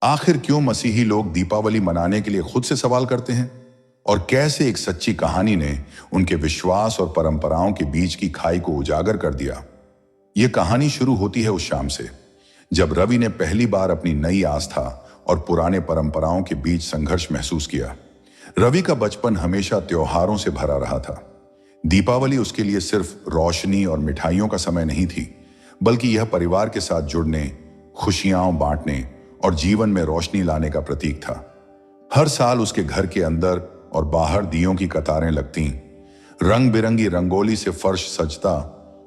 आखिर क्यों मसीही लोग दीपावली मनाने के लिए खुद से सवाल करते हैं और कैसे एक सच्ची कहानी ने उनके विश्वास और परंपराओं के बीच की खाई को उजागर कर दिया। यह कहानी शुरू होती है उस शाम से जब रवि ने पहली बार अपनी नई आस्था और पुराने परंपराओं के बीच संघर्ष महसूस किया। रवि का बचपन हमेशा त्योहारों से भरा रहा था। दीपावली उसके लिए सिर्फ रोशनी और मिठाइयों का समय नहीं थी, बल्कि यह परिवार के साथ जुड़ने, खुशियां बांटने और जीवन में रोशनी लाने का प्रतीक था। हर साल उसके घर के अंदर और बाहर दियों की कतारें लगतीं, रंग बिरंगी रंगोली से फर्श सजता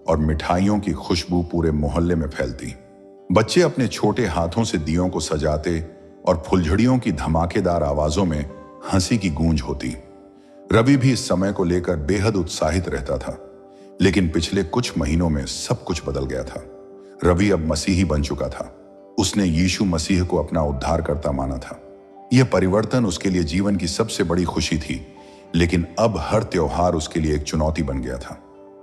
और मिठाइयों की खुशबू पूरे मोहल्ले में फैलती। बच्चे अपने छोटे हाथों से दियों को सजाते और फुलझड़ियों की धमाकेदार आवाजों में हंसी की गूंज होती। रवि भी इस समय को लेकर बेहद उत्साहित रहता था, लेकिन पिछले कुछ महीनों में सब कुछ बदल गया था। रवि अब मसीही बन चुका था। उसने यीशु मसीह को अपना उद्धारकर्ता माना था। यह परिवर्तन उसके लिए जीवन की सबसे बड़ी खुशी थी, लेकिन अब हर त्योहार उसके लिए एक चुनौती बन गया था।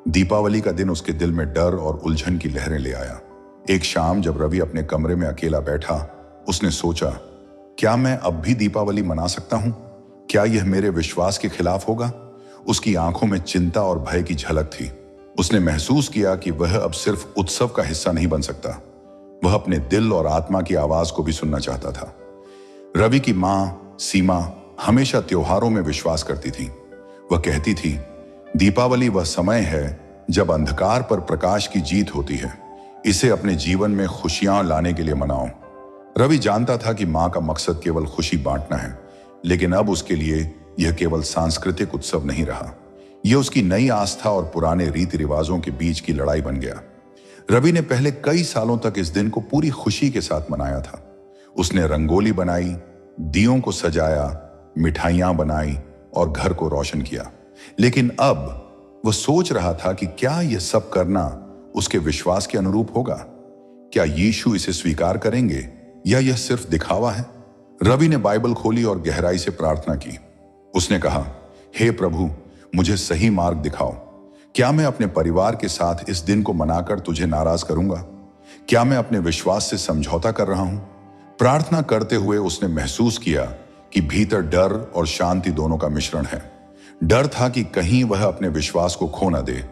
दीपावली का दिन उसके दिल में डर और उलझन की लहरें ले आया। एक शाम जब रवि अपने कमरे में अकेला बैठा, उसने सोचा, क्या मैं अब भी दीपावली मना सकता हूं? क्या यह मेरे विश्वास के खिलाफ होगा? उसकी आंखों में चिंता और भय की झलक थी। उसने महसूस किया कि वह अब सिर्फ उत्सव का हिस्सा नहीं बन सकता, वह अपने दिल और आत्मा की आवाज को भी सुनना चाहता था। रवि की मां सीमा हमेशा त्योहारों में विश्वास करती थी। वह कहती थी, दीपावली वह समय है जब अंधकार पर प्रकाश की जीत होती है। इसे अपने जीवन में खुशियां लाने के लिए मनाओ। रवि जानता था कि मां का मकसद केवल खुशी बांटना है, लेकिन अब उसके लिए यह केवल सांस्कृतिक उत्सव नहीं रहा। यह उसकी नई आस्था और पुराने रीति रिवाजों के बीच की लड़ाई बन गया। रवि ने पहले कई सालों तक इस दिन को पूरी खुशी के साथ मनाया था। उसने रंगोली बनाई, दियों को सजाया, मिठाइयां बनाई और घर को रोशन किया। लेकिन अब वह सोच रहा था कि क्या यह सब करना उसके विश्वास के अनुरूप होगा? क्या यीशु इसे स्वीकार करेंगे या यह सिर्फ दिखावा है? रवि ने बाइबल खोली और गहराई से प्रार्थना की। उसने कहा, हे प्रभु, मुझे सही मार्ग दिखाओ। क्या मैं अपने परिवार के साथ इस दिन को मनाकर तुझे नाराज करूंगा? क्या मैं अपने विश्वास से समझौता कर रहा हूं? प्रार्थना करते हुए उसने महसूस किया कि भीतर डर और शांति दोनों का मिश्रण है। डर था कि कहीं वह अपने विश्वास को खो न दे,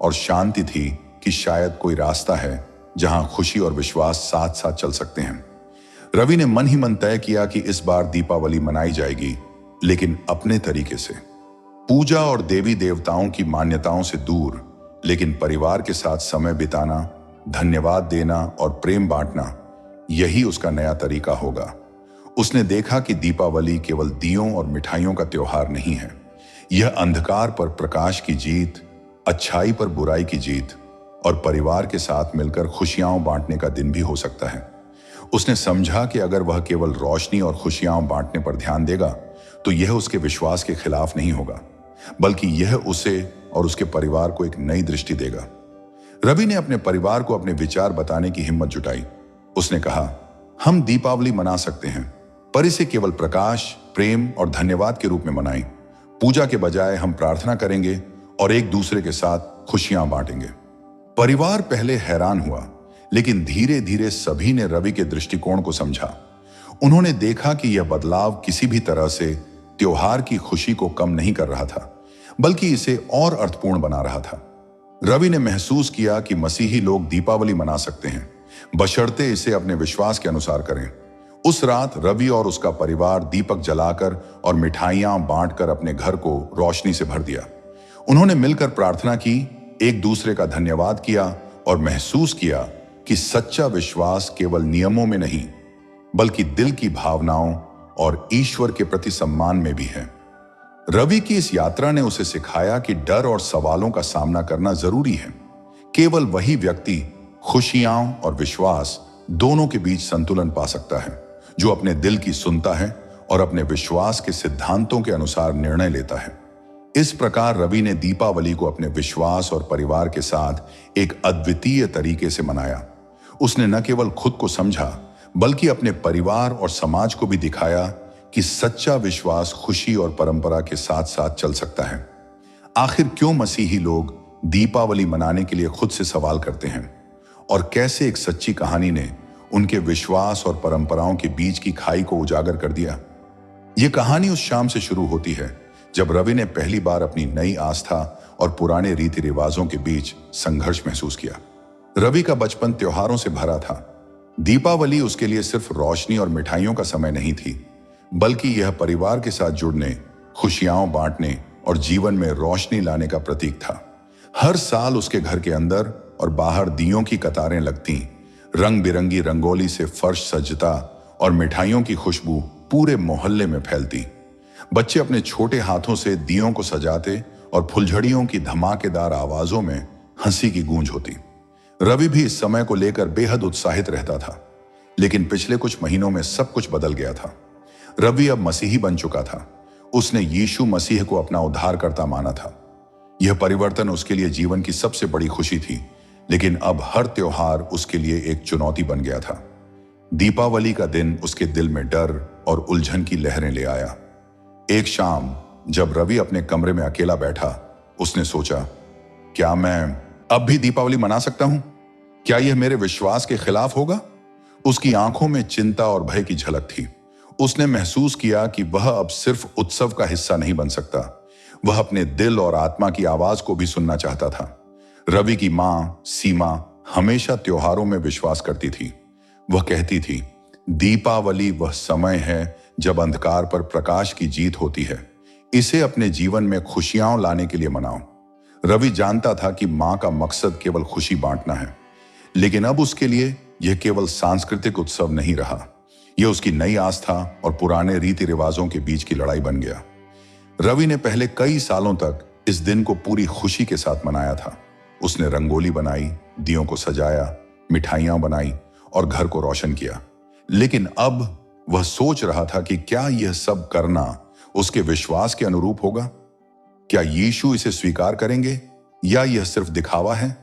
और शांति थी कि शायद कोई रास्ता है जहां खुशी और विश्वास साथ साथ चल सकते हैं। रवि ने मन ही मन तय किया कि इस बार दीपावली मनाई जाएगी, लेकिन अपने तरीके से। पूजा और देवी देवताओं की मान्यताओं से दूर, लेकिन परिवार के साथ समय बिताना, धन्यवाद देना और प्रेम बांटना, यही उसका नया तरीका होगा। उसने देखा कि दीपावली केवल दियों और मिठाइयों का त्योहार नहीं है। यह अंधकार पर प्रकाश की जीत, अच्छाई पर बुराई की जीत और परिवार के साथ मिलकर खुशियां बांटने का दिन भी हो सकता है। उसने समझा कि अगर वह केवल रोशनी और खुशियां बांटने पर ध्यान देगा, तो यह उसके विश्वास के खिलाफ नहीं होगा, बल्कि यह उसे और उसके परिवार को एक नई दृष्टि देगा। रवि ने अपने परिवार को अपने विचार बताने की हिम्मत जुटाई। उसने कहा, हम दीपावली मना सकते हैं, पर इसे केवल प्रकाश, प्रेम और धन्यवाद के रूप में मनाएं। पूजा के बजाय हम प्रार्थना करेंगे और एक दूसरे के साथ खुशियां बांटेंगे। परिवार पहले हैरान हुआ, लेकिन धीरे धीरे सभी ने रवि के दृष्टिकोण को समझा। उन्होंने देखा कि यह बदलाव किसी भी तरह से त्योहार की खुशी को कम नहीं कर रहा था, बल्कि इसे और अर्थपूर्ण बना रहा था। रवि ने महसूस किया कि मसीही लोग दीपावली मना सकते हैं, बशर्ते इसे अपने विश्वास के अनुसार करें। उस रात रवि और उसका परिवार दीपक जलाकर और मिठाइयां बांटकर अपने घर को रोशनी से भर दिया। उन्होंने मिलकर प्रार्थना की, एक दूसरे का धन्यवाद किया और महसूस किया कि सच्चा विश्वास केवल नियमों में नहीं, बल्कि दिल की भावनाओं और ईश्वर के प्रति सम्मान में भी है। रवि की इस यात्रा ने उसे सिखाया कि डर और सवालों का सामना करना जरूरी है। केवल वही व्यक्ति खुशियां और विश्वास दोनों के बीच संतुलन पा सकता है, जो अपने दिल की सुनता है और अपने विश्वास के सिद्धांतों के अनुसार निर्णय लेता है। इस प्रकार रवि ने दीपावली को अपने विश्वास और परिवार के साथ एक अद्वितीय तरीके से मनाया। उसने न केवल खुद को समझा, बल्कि अपने परिवार और समाज को भी दिखाया कि सच्चा विश्वास खुशी और परंपरा के साथ साथ चल सकता है। आखिर क्यों मसीही लोग दीपावली मनाने के लिए खुद से सवाल करते हैं, और कैसे एक सच्ची कहानी ने उनके विश्वास और परंपराओं के बीच की खाई को उजागर कर दिया। यह कहानी उस शाम से शुरू होती है जब रवि ने पहली बार अपनी नई आस्था और पुराने रीति रिवाजों के बीच संघर्ष महसूस किया। रवि का बचपन त्योहारों से भरा था। दीपावली उसके लिए सिर्फ रोशनी और मिठाइयों का समय नहीं थी, बल्कि यह परिवार के साथ जुड़ने, खुशियां बांटने और जीवन में रोशनी लाने का प्रतीक था। हर साल उसके घर के अंदर और बाहर दियों की कतारें लगती, रंग बिरंगी रंगोली से फर्श सजता और मिठाइयों की खुशबू पूरे मोहल्ले में फैलती। बच्चे अपने छोटे हाथों से दियों को सजाते और फुलझड़ियों की धमाकेदार आवाजों में हंसी की गूंज होती। रवि भी इस समय को लेकर बेहद उत्साहित रहता था, लेकिन पिछले कुछ महीनों में सब कुछ बदल गया था। रवि अब मसीही बन चुका था। उसने यीशु मसीह को अपना उद्धारकर्ता माना था। यह परिवर्तन उसके लिए जीवन की सबसे बड़ी खुशी थी, लेकिन अब हर त्योहार उसके लिए एक चुनौती बन गया था। दीपावली का दिन उसके दिल में डर और उलझन की लहरें ले आया। एक शाम जब रवि अपने कमरे में अकेला बैठा, उसने सोचा, क्या मैं अब भी दीपावली मना सकता हूं? क्या यह मेरे विश्वास के खिलाफ होगा? उसकी आंखों में चिंता और भय की झलक थी। उसने महसूस किया कि वह अब सिर्फ उत्सव का हिस्सा नहीं बन सकता, वह अपने दिल और आत्मा की आवाज को भी सुनना चाहता था। रवि की मां सीमा हमेशा त्योहारों में विश्वास करती थी। वह कहती थी, दीपावली वह समय है जब अंधकार पर प्रकाश की जीत होती है। इसे अपने जीवन में खुशियां लाने के लिए मनाओ। रवि जानता था कि मां का मकसद केवल खुशी बांटना है, लेकिन अब उसके लिए यह केवल सांस्कृतिक उत्सव नहीं रहा। यह उसकी नई आस्था और पुराने रीति रिवाजों के बीच की लड़ाई बन गया। रवि ने पहले कई सालों तक इस दिन को पूरी खुशी के साथ मनाया था। उसने रंगोली बनाई, दियों को सजाया, मिठाइयां बनाई और घर को रोशन किया। लेकिन अब वह सोच रहा था कि क्या यह सब करना उसके विश्वास के अनुरूप होगा? क्या यीशु इसे स्वीकार करेंगे या यह सिर्फ दिखावा है?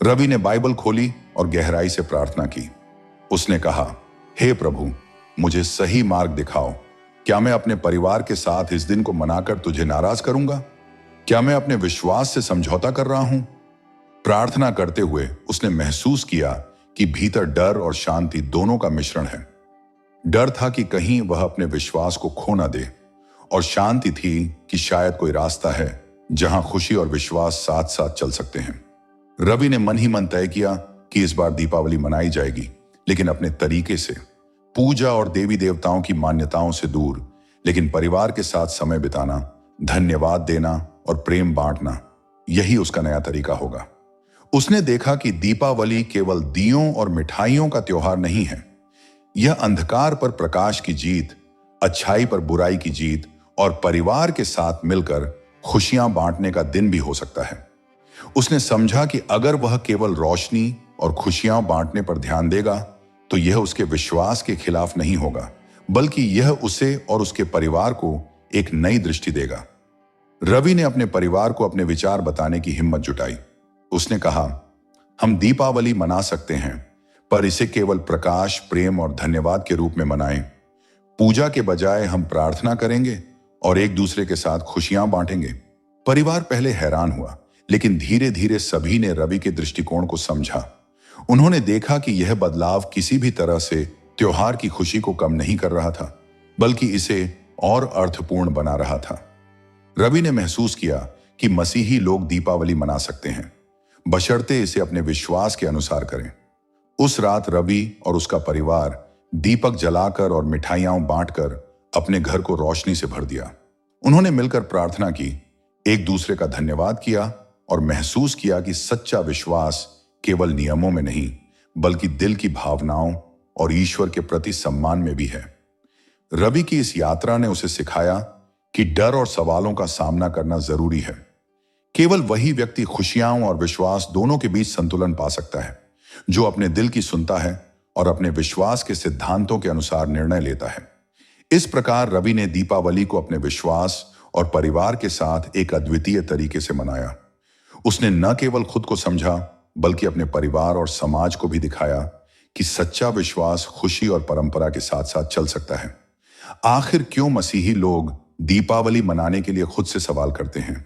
रवि ने बाइबल खोली और गहराई से प्रार्थना की। उसने कहा, हे प्रभु, मुझे सही मार्ग दिखाओ। क्या मैं अपने परिवार के साथ इस दिन को मनाकर तुझे नाराज करूंगा? क्या मैं अपने विश्वास से समझौता कर रहा हूं? प्रार्थना करते हुए उसने महसूस किया कि भीतर डर और शांति दोनों का मिश्रण है। डर था कि कहीं वह अपने विश्वास को खो ना दे, और शांति थी कि शायद कोई रास्ता है जहां खुशी और विश्वास साथ साथ चल सकते हैं। रवि ने मन ही मन तय किया कि इस बार दीपावली मनाई जाएगी, लेकिन अपने तरीके से, पूजा और देवी देवताओं की मान्यताओं से दूर, लेकिन परिवार के साथ समय बिताना, धन्यवाद देना और प्रेम बांटना, यही उसका नया तरीका होगा। उसने देखा कि दीपावली केवल दियों और मिठाइयों का त्योहार नहीं है। यह अंधकार पर प्रकाश की जीत, अच्छाई पर बुराई की जीत और परिवार के साथ मिलकर खुशियां बांटने का दिन भी हो सकता है। उसने समझा कि अगर वह केवल रोशनी और खुशियां बांटने पर ध्यान देगा तो यह उसके विश्वास के खिलाफ नहीं होगा, बल्कि यह उसे और उसके परिवार को एक नई दृष्टि देगा। रवि ने अपने परिवार को अपने विचार बताने की हिम्मत जुटाई। उसने कहा, हम दीपावली मना सकते हैं, पर इसे केवल प्रकाश, प्रेम और धन्यवाद के रूप में मनाएं। पूजा के बजाय हम प्रार्थना करेंगे और एक दूसरे के साथ खुशियां बांटेंगे। परिवार पहले हैरान हुआ, लेकिन धीरे धीरे सभी ने रवि के दृष्टिकोण को समझा। उन्होंने देखा कि यह बदलाव किसी भी तरह से त्योहार की खुशी को कम नहीं कर रहा था, बल्कि इसे और अर्थपूर्ण बना रहा था। रवि ने महसूस किया कि मसीही लोग दीपावली मना सकते हैं, बशर्ते इसे अपने विश्वास के अनुसार करें। उस रात रवि और उसका परिवार दीपक जलाकर और मिठाइयां बांटकर अपने घर को रोशनी से भर दिया। उन्होंने मिलकर प्रार्थना की, एक दूसरे का धन्यवाद किया और महसूस किया कि सच्चा विश्वास केवल नियमों में नहीं, बल्कि दिल की भावनाओं और ईश्वर के प्रति सम्मान में भी है। रवि की इस यात्रा ने उसे सिखाया कि डर और सवालों का सामना करना जरूरी है। केवल वही व्यक्ति खुशियां और विश्वास दोनों के बीच संतुलन पा सकता है, जो अपने दिल की सुनता है और अपने विश्वास के सिद्धांतों के अनुसार निर्णय लेता है। इस प्रकार रवि ने दीपावली को अपने विश्वास और परिवार के साथ एक अद्वितीय तरीके से मनाया। उसने न केवल खुद को समझा, बल्कि अपने परिवार और समाज को भी दिखाया कि सच्चा विश्वास खुशी और परंपरा के साथ साथ चल सकता है। आखिर क्यों मसीही लोग दीपावली मनाने के लिए खुद से सवाल करते हैं,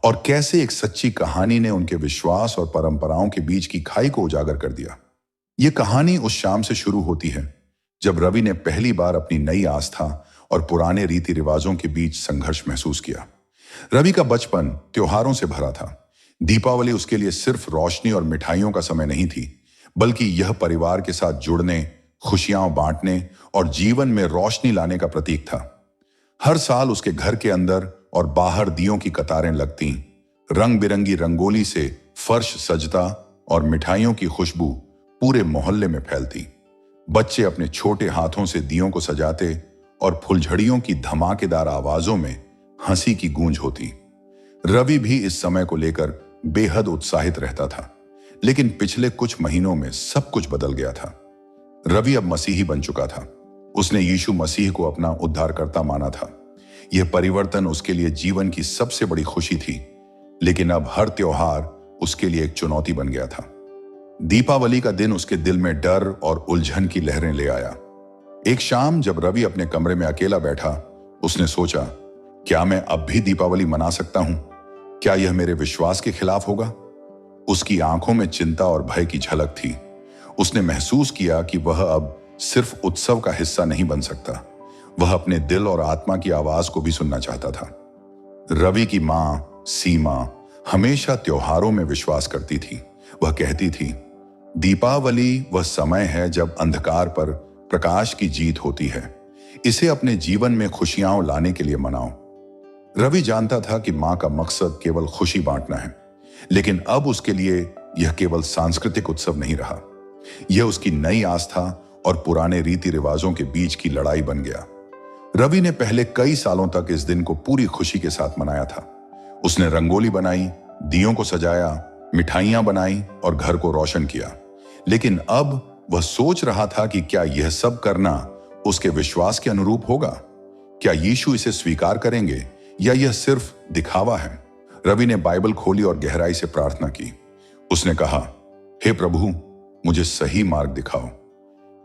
और कैसे एक सच्ची कहानी ने उनके विश्वास और परंपराओं के बीच की खाई को उजागर कर दिया। ये कहानी उस शाम से शुरू होती है जब रवि ने पहली बार अपनी नई आस्था और पुराने रीति रिवाजों के बीच संघर्ष महसूस किया। रवि का बचपन त्योहारों से भरा था। दीपावली उसके लिए सिर्फ रोशनी और मिठाइयों का समय नहीं थी, बल्कि यह परिवार के साथ जुड़ने, खुशियां बांटने और जीवन में रोशनी लाने का प्रतीक था। हर साल उसके घर के अंदर और बाहर दियों की कतारें लगती, रंग बिरंगी रंगोली से फर्श सजता और मिठाइयों की खुशबू पूरे मोहल्ले में फैलती। बच्चे अपने छोटे हाथों से दियों को सजाते और फुलझड़ियों की धमाकेदार आवाजों में हंसी की गूंज होती। रवि भी इस समय को लेकर बेहद उत्साहित रहता था, लेकिन पिछले कुछ महीनों में सब कुछ बदल गया था। रवि अब मसीही बन चुका था। उसने यीशु मसीह को अपना उद्धारकर्ता माना था। यह परिवर्तन उसके लिए जीवन की सबसे बड़ी खुशी थी, लेकिन अब हर त्योहार उसके लिए एक चुनौती बन गया था। दीपावली का दिन उसके दिल में डर और उलझन की लहरें ले आया। एक शाम जब रवि अपने कमरे में अकेला बैठा, उसने सोचा, क्या मैं अब भी दीपावली मना सकता हूं? क्या यह मेरे विश्वास के खिलाफ होगा? उसकी आंखों में चिंता और भय की झलक थी। उसने महसूस किया कि वह अब सिर्फ उत्सव का हिस्सा नहीं बन सकता, वह अपने दिल और आत्मा की आवाज को भी सुनना चाहता था। रवि की मां सीमा हमेशा त्योहारों में विश्वास करती थी। वह कहती थी, दीपावली वह समय है जब अंधकार पर प्रकाश की जीत होती है। इसे अपने जीवन में खुशियां लाने के लिए मनाओ। रवि जानता था कि मां का मकसद केवल खुशी बांटना है, लेकिन अब उसके लिए यह केवल सांस्कृतिक उत्सव नहीं रहा। यह उसकी नई आस्था और पुराने रीति रिवाजों के बीच की लड़ाई बन गया। रवि ने पहले कई सालों तक इस दिन को पूरी खुशी के साथ मनाया था। उसने रंगोली बनाई, दियों को सजाया, मिठाइयां बनाई और घर को रोशन किया। लेकिन अब वह सोच रहा था कि क्या यह सब करना उसके विश्वास के अनुरूप होगा? क्या यीशु इसे स्वीकार करेंगे या यह सिर्फ दिखावा है? रवि ने बाइबल खोली और गहराई से प्रार्थना की। उसने कहा, हे प्रभु, मुझे सही मार्ग दिखाओ।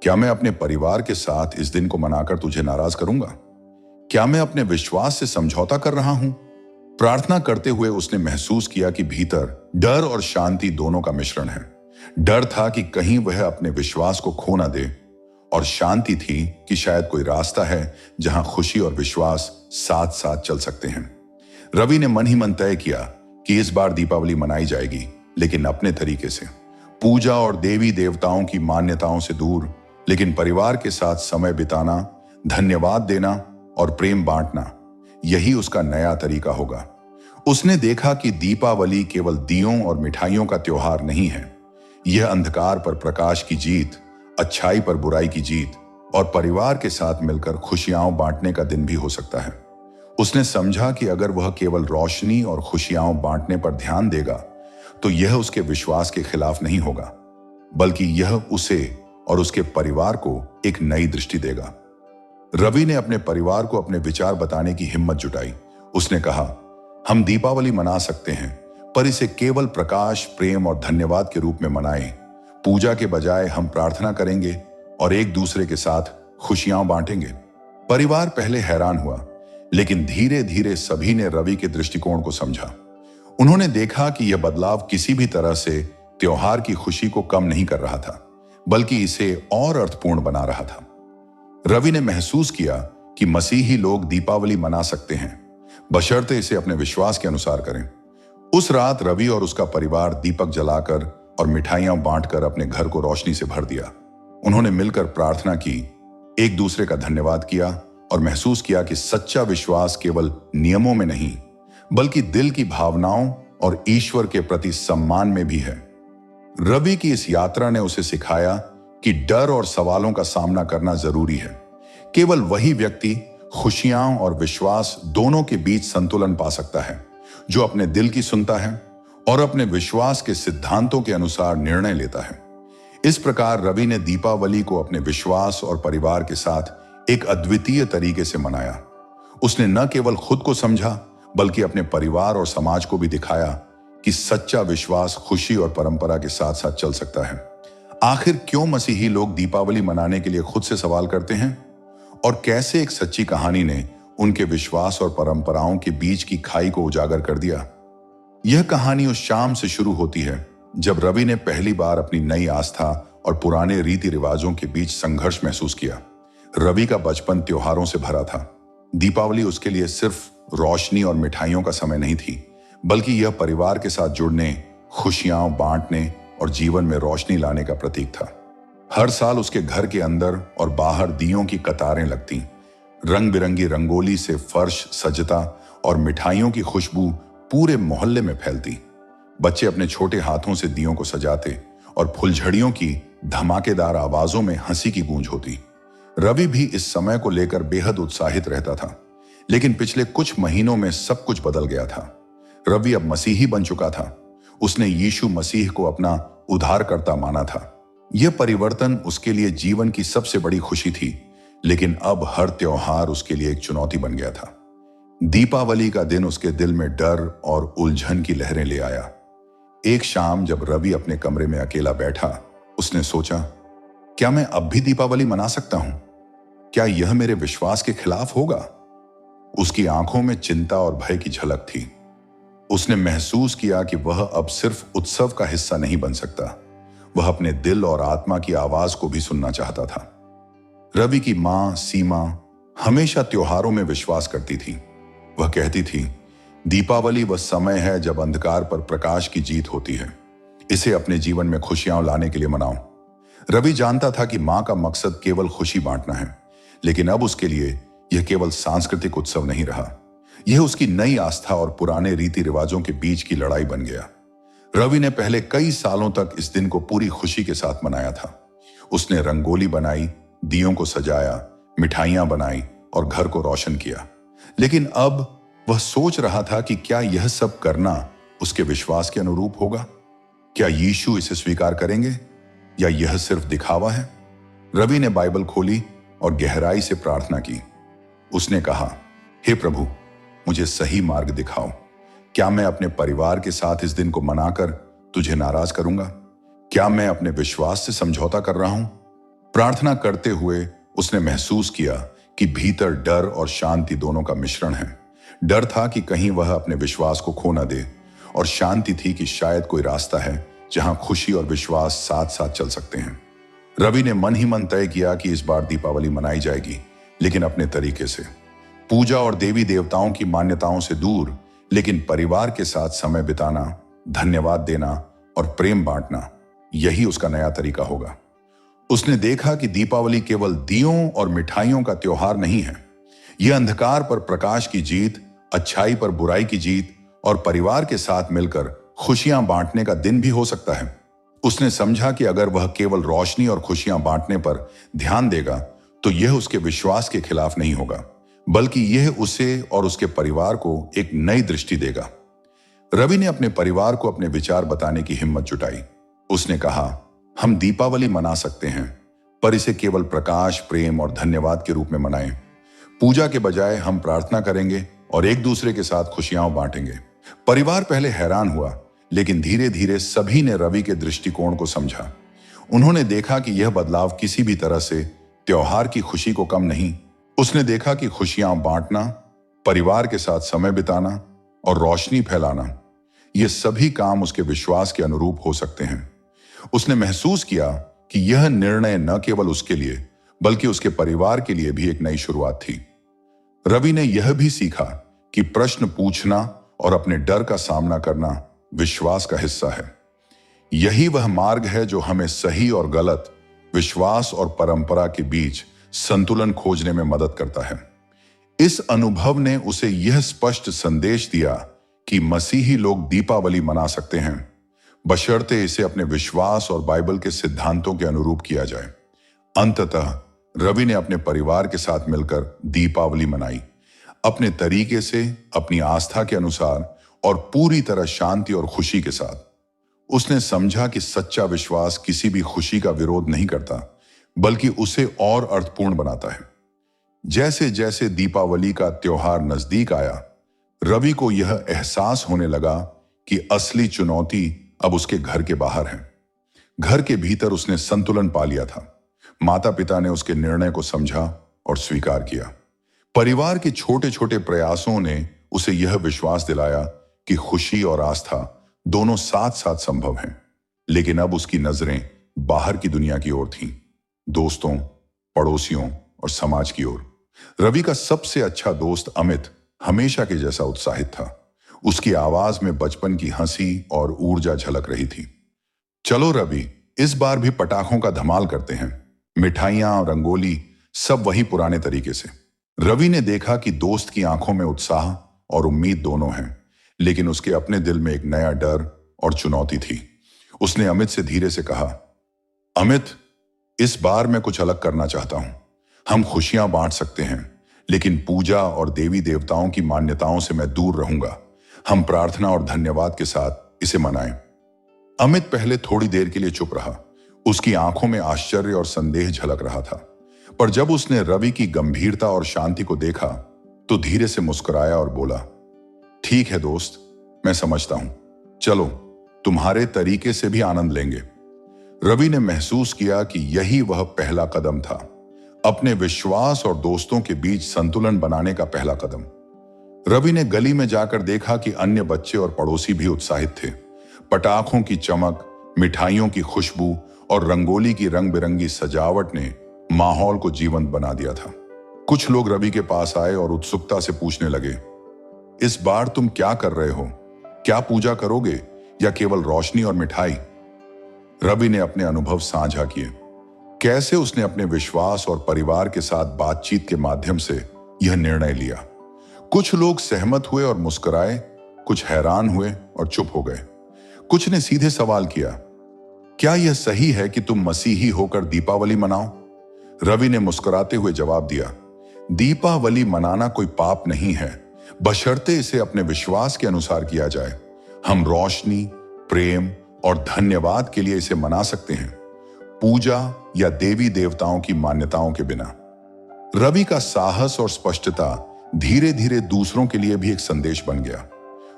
क्या मैं अपने परिवार के साथ इस दिन को मनाकर तुझे नाराज करूंगा? क्या मैं अपने विश्वास से समझौता कर रहा हूं? प्रार्थना करते हुए उसने महसूस किया कि भीतर डर और शांति दोनों का मिश्रण है। डर था कि कहीं वह अपने विश्वास को खो ना दे, और शांति थी कि शायद कोई रास्ता है जहां खुशी और विश्वास साथ साथ चल सकते हैं। रवि ने मन ही मन तय किया कि इस बार दीपावली मनाई जाएगी, लेकिन अपने तरीके से, पूजा और देवी देवताओं की मान्यताओं से दूर, लेकिन परिवार के साथ समय बिताना, धन्यवाद देना और प्रेम बांटना, यही उसका नया तरीका होगा। उसने देखा कि दीपावली केवल दियों और मिठाइयों का त्योहार नहीं है। यह अंधकार पर प्रकाश की जीत, अच्छाई पर बुराई की जीत और परिवार के साथ मिलकर खुशियां बांटने का दिन भी हो सकता है। उसने समझा कि अगर वह केवल रोशनी और खुशियां बांटने पर ध्यान देगा, तो यह उसके विश्वास के खिलाफ नहीं होगा, बल्कि यह उसे और उसके परिवार को एक नई दृष्टि देगा। रवि ने अपने परिवार को अपने विचार बताने की हिम्मत जुटाई। उसने कहा, हम दीपावली मना सकते हैं, पर इसे केवल प्रकाश, प्रेम और धन्यवाद के रूप में मनाएं। पूजा के बजाय हम प्रार्थना करेंगे और एक दूसरे के साथ खुशियां बांटेंगे। परिवार पहले हैरान हुआ, लेकिन धीरे धीरे सभी ने रवि के दृष्टिकोण को समझा। उन्होंने देखा कि यह बदलाव किसी भी तरह से त्योहार की खुशी को कम नहीं कर रहा था, बल्कि इसे और अर्थपूर्ण बना रहा था। रवि ने महसूस किया कि मसीही लोग दीपावली मना सकते हैं, बशर्ते इसे अपने विश्वास के अनुसार करें। उस रात रवि और उसका परिवार दीपक जलाकर और मिठाइयां बांटकर अपने घर को रोशनी से भर दिया। उन्होंने मिलकर प्रार्थना की, एक दूसरे का धन्यवाद किया और महसूस किया कि सच्चा विश्वास केवल नियमों में नहीं, बल्कि दिल की भावनाओं और ईश्वर के प्रति सम्मान में भी है। रवि की इस यात्रा ने उसे सिखाया कि डर और सवालों का सामना करना जरूरी है। केवल वही व्यक्ति खुशियां और विश्वास दोनों के बीच संतुलन पा सकता है, जो अपने दिल की सुनता है और अपने विश्वास के सिद्धांतों के अनुसार निर्णय लेता है। इस प्रकार रवि ने दीपावली को अपने विश्वास और परिवार के साथ एक अद्वितीय तरीके से मनाया। उसने न केवल खुद को समझा, बल्कि अपने परिवार और समाज को भी दिखाया कि सच्चा विश्वास खुशी और परंपरा के साथ साथ चल सकता है। आखिर क्यों मसीही लोग दीपावली मनाने के लिए खुद से सवाल करते हैं, और कैसे एक सच्ची कहानी ने उनके विश्वास और परंपराओं के बीच की खाई को उजागर कर दिया? यह कहानी उस शाम से शुरू होती है जब रवि ने पहली बार अपनी नई आस्था और पुराने रीति रिवाजों के बीच संघर्ष महसूस किया। रवि का बचपन त्योहारों से भरा था। दीपावली उसके लिए सिर्फ रोशनी और मिठाइयों का समय नहीं थी, बल्कि यह परिवार के साथ जुड़ने, खुशियां बांटने और जीवन में रोशनी लाने का प्रतीक था। हर साल उसके घर के अंदर और बाहर दियों की कतारें लगती, रंग बिरंगी रंगोली से फर्श सजता और मिठाइयों की खुशबू पूरे मोहल्ले में फैलती। बच्चे अपने छोटे हाथों से दियों को सजाते और फुलझड़ियों की धमाकेदार आवाजों में हंसी की गूंज होती। रवि भी इस समय को लेकर बेहद उत्साहित रहता था, लेकिन पिछले कुछ महीनों में सब कुछ बदल गया था। रवि अब मसीही बन चुका था। उसने यीशु मसीह को अपना उद्धारकर्ता माना था। यह परिवर्तन उसके लिए जीवन की सबसे बड़ी खुशी थी, लेकिन अब हर त्योहार उसके लिए एक चुनौती बन गया था। दीपावली का दिन उसके दिल में डर और उलझन की लहरें ले आया। एक शाम जब रवि अपने कमरे में अकेला बैठा, उसने सोचा, क्या मैं अब भी दीपावली मना सकता हूं? क्या यह मेरे विश्वास के खिलाफ होगा? उसकी आंखों में चिंता और भय की झलक थी। उसने महसूस किया कि वह अब सिर्फ उत्सव का हिस्सा नहीं बन सकता, वह अपने दिल और आत्मा की आवाज को भी सुनना चाहता था। रवि की मां सीमा हमेशा त्योहारों में विश्वास करती थी। वह कहती थी, दीपावली वह समय है जब अंधकार पर प्रकाश की जीत होती है। इसे अपने जीवन में खुशियां लाने के लिए मनाओ। रवि जानता था कि मां का मकसद केवल खुशी बांटना है, लेकिन अब उसके लिए यह केवल सांस्कृतिक उत्सव नहीं रहा। यह उसकी नई आस्था और पुराने रीति रिवाजों के बीच की लड़ाई बन गया। रवि ने पहले कई सालों तक इस दिन को पूरी खुशी के साथ मनाया था। उसने रंगोली बनाई, दियों को सजाया, मिठाइयां बनाई और घर को रोशन किया। लेकिन अब वह सोच रहा था कि क्या यह सब करना उसके विश्वास के अनुरूप होगा? क्या यीशु इसे स्वीकार करेंगे या यह सिर्फ दिखावा है? रवि ने बाइबल खोली और गहराई से प्रार्थना की। उसने कहा, हे प्रभु, मुझे सही मार्ग दिखाओ। क्या मैं अपने परिवार के साथ इस दिन को मनाकर तुझे नाराज करूंगा? क्या मैं अपने विश्वास से समझौता कर रहा हूं? प्रार्थना करते हुए उसने महसूस किया कि भीतर डर और शांति दोनों का मिश्रण है। डर था कि कहीं वह अपने विश्वास को खो न दे, और शांति थी कि शायद कोई रास्ता है जहां खुशी और विश्वास साथ साथ चल सकते हैं। रवि ने मन ही मन तय किया कि इस बार दीपावली मनाई जाएगी, लेकिन अपने तरीके से। पूजा और देवी देवताओं की मान्यताओं से दूर, लेकिन परिवार के साथ समय बिताना, धन्यवाद देना और प्रेम बांटना, यही उसका नया तरीका होगा। उसने देखा कि दीपावली केवल दियों और मिठाइयों का त्योहार नहीं है। यह अंधकार पर प्रकाश की जीत, अच्छाई पर बुराई की जीत और परिवार के साथ मिलकर खुशियां बांटने का दिन भी हो सकता है। उसने समझा कि अगर वह केवल रोशनी और खुशियां बांटने पर ध्यान देगा, तो यह उसके विश्वास के खिलाफ नहीं होगा, बल्कि यह उसे और उसके परिवार को एक नई दृष्टि देगा। रवि ने अपने परिवार को अपने विचार बताने की हिम्मत जुटाई। उसने कहा, हम दीपावली मना सकते हैं, पर इसे केवल प्रकाश, प्रेम और धन्यवाद के रूप में मनाएं। पूजा के बजाय हम प्रार्थना करेंगे और एक दूसरे के साथ खुशियां बांटेंगे। परिवार पहले हैरान हुआ, लेकिन धीरे धीरे सभी ने रवि के दृष्टिकोण को समझा। उन्होंने देखा कि यह बदलाव किसी भी तरह से त्योहार की खुशी को कम नहीं। उसने देखा कि खुशियां बांटना, परिवार के साथ समय बिताना और रोशनी फैलाना, ये सभी काम उसके विश्वास के अनुरूप हो सकते हैं। उसने महसूस किया कि यह निर्णय न केवल उसके लिए, बल्कि उसके परिवार के लिए भी एक नई शुरुआत थी। रवि ने यह भी सीखा कि प्रश्न पूछना और अपने डर का सामना करना विश्वास का हिस्सा है। यही वह मार्ग है जो हमें सही और गलत, विश्वास और परंपरा के बीच संतुलन खोजने में मदद करता है। इस अनुभव ने उसे यह स्पष्ट संदेश दिया कि मसीही लोग दीपावली मना सकते हैं, बशर्ते इसे अपने विश्वास और बाइबल के सिद्धांतों के अनुरूप किया जाए। अंततः रवि ने अपने परिवार के साथ मिलकर दीपावली मनाई, अपने तरीके से, अपनी आस्था के अनुसार और पूरी तरह शांति और खुशी के साथ। उसने समझा कि सच्चा विश्वास किसी भी खुशी का विरोध नहीं करता, बल्कि उसे और अर्थपूर्ण बनाता है। जैसे जैसे दीपावली का त्योहार नजदीक आया, रवि को यह एहसास होने लगा कि असली चुनौती अब उसके घर के बाहर है। घर के भीतर उसने संतुलन पा लिया था। माता पिता ने उसके निर्णय को समझा और स्वीकार किया। परिवार के छोटे छोटे प्रयासों ने उसे यह विश्वास दिलाया कि खुशी और आस्था दोनों साथ साथ संभव हैं। लेकिन अब उसकी नजरें बाहर की दुनिया की ओर थीं, दोस्तों, पड़ोसियों और समाज की ओर। रवि का सबसे अच्छा दोस्त अमित हमेशा के जैसा उत्साहित था। उसकी आवाज में बचपन की हंसी और ऊर्जा झलक रही थी। चलो रवि, इस बार भी पटाखों का धमाल करते हैं। मिठाइयां और रंगोली, सब वही पुराने तरीके से। रवि ने देखा कि दोस्त की आंखों में उत्साह और उम्मीद दोनों हैं, लेकिन उसके अपने दिल में एक नया डर और चुनौती थी। उसने अमित से धीरे से कहा, अमित, इस बार मैं कुछ अलग करना चाहता हूं। हम खुशियां बांट सकते हैं, लेकिन पूजा और देवी देवताओं की मान्यताओं से मैं दूर रहूंगा। हम प्रार्थना और धन्यवाद के साथ इसे मनाएं। अमित पहले थोड़ी देर के लिए चुप रहा। उसकी आंखों में आश्चर्य और संदेह झलक रहा था। पर जब उसने रवि की गंभीरता और शांति को देखा, तो धीरे से मुस्कुराया और बोला, ठीक है दोस्त, मैं समझता हूं। चलो, तुम्हारे तरीके से भी आनंद लेंगे। रवि ने महसूस किया कि यही वह पहला कदम था, अपने विश्वास और दोस्तों के बीच संतुलन बनाने का पहला कदम। रवि ने गली में जाकर देखा कि अन्य बच्चे और पड़ोसी भी उत्साहित थे। पटाखों की चमक, मिठाइयों की खुशबू और रंगोली की रंग बिरंगी सजावट ने माहौल को जीवंत बना दिया था। कुछ लोग रवि के पास आए और उत्सुकता से पूछने लगे, इस बार तुम क्या कर रहे हो? क्या पूजा करोगे या केवल रोशनी और मिठाई? रवि ने अपने अनुभव साझा किए, कैसे उसने अपने विश्वास और परिवार के साथ बातचीत के माध्यम से यह निर्णय लिया। कुछ लोग सहमत हुए और मुस्कुराए, कुछ हैरान हुए और चुप हो गए। कुछ ने सीधे सवाल किया, क्या यह सही है कि तुम मसीही होकर दीपावली मनाओ? रवि ने मुस्कुराते हुए जवाब दिया, दीपावली मनाना कोई पाप नहीं है, बशर्ते इसे अपने विश्वास के अनुसार किया जाए। हम रोशनी, प्रेम और धन्यवाद के लिए इसे मना सकते हैं, पूजा या देवी देवताओं की मान्यताओं के बिना। रवि का साहस और स्पष्टता धीरे धीरे दूसरों के लिए भी एक संदेश बन गया।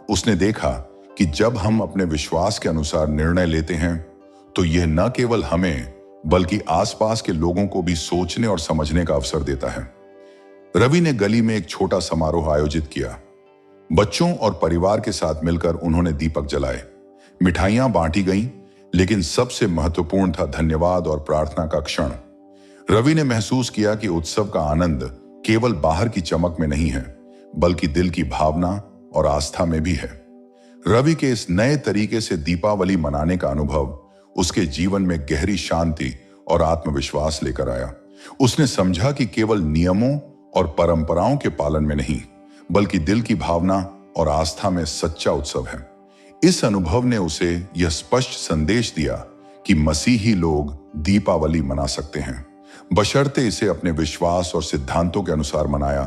उसने देखा कि जब हम अपने विश्वास के अनुसार निर्णय लेते हैं, तो यह न केवल हमें बल्कि आसपास के लोगों को भी सोचने और समझने का अवसर देता है। रवि ने गली में एक छोटा समारोह आयोजित किया। बच्चों और परिवार के साथ मिलकर उन्होंने दीपक जलाए, मिठाइयां बांटी गईं, लेकिन सबसे महत्वपूर्ण था धन्यवाद और प्रार्थना का क्षण। रवि ने महसूस किया कि उत्सव का आनंद केवल बाहर की चमक में नहीं है, बल्कि दिल की भावना और आस्था में भी है। रवि के इस नए तरीके से दीपावली मनाने का अनुभव उसके जीवन में गहरी शांति और आत्मविश्वास लेकर आया। उसने समझा कि केवल नियमों और परंपराओं के पालन में नहीं, बल्कि दिल की भावना और आस्था में सच्चा उत्सव है। इस अनुभव ने उसे यह स्पष्ट संदेश दिया कि मसीही लोग दीपावली मना सकते हैं, बशर्ते इसे अपने विश्वास और सिद्धांतों के अनुसार मनाया